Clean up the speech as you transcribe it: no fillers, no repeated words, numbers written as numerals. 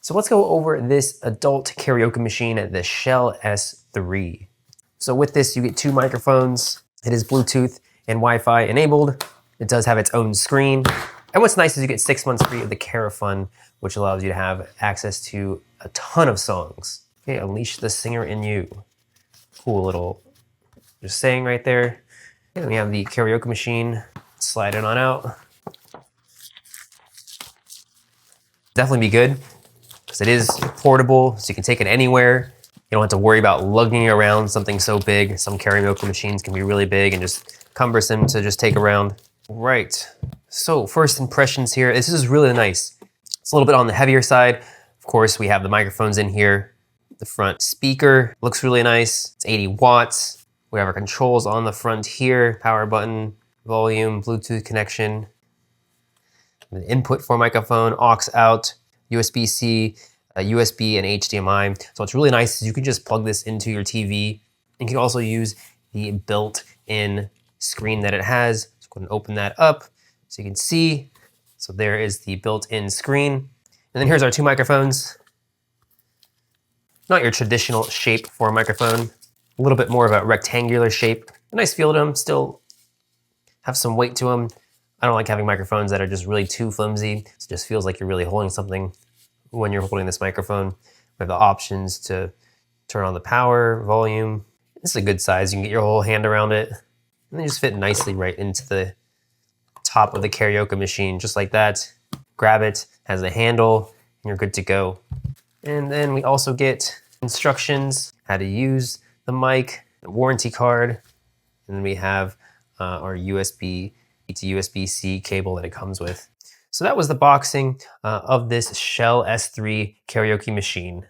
So let's go over this adult karaoke machine, the 𝗪𝗚 S3. So with this, you get 2 microphones. It is Bluetooth and Wi-Fi enabled. It does have its own screen. And what's nice is you get 6 months free of the Karafun, which allows you to have access to a ton of songs. Okay, Unleash the Singer in You. Cool little just saying right there. And we have the karaoke machine. Slide it on out. Definitely be good, because it is portable, so you can take it anywhere. You don't have to worry about lugging around something so big. Some karaoke machines can be really big and just cumbersome to just take around. Right, so first impressions here. This is really nice. It's a little bit on the heavier side. Of course, we have the microphones in here. The front speaker looks really nice. It's 80 watts. We have our controls on the front here. Power button, volume, Bluetooth connection. The input for microphone, aux out, USB C, USB and HDMI. So what's really nice is you can just plug this into your TV. You can also use the built-in screen that it has. So go ahead and open that up so you can see. So there is the built-in screen. And then here's our 2 microphones. Not your traditional shape for a microphone. A little bit more of a rectangular shape. A nice feel to them, still have some weight to them. I don't like having microphones that are just really too flimsy. It just feels like you're really holding something when you're holding this microphone. We have the options to turn on the power, volume. This is a good size. You can get your whole hand around it. And they just fit nicely right into the top of the karaoke machine, just like that. Grab it, has a handle, and you're good to go. And then we also get instructions, how to use the mic, the warranty card, and then we have our USB to USB-C cable that it comes with. So that was the boxing of this 𝗪𝗚 S3 karaoke machine.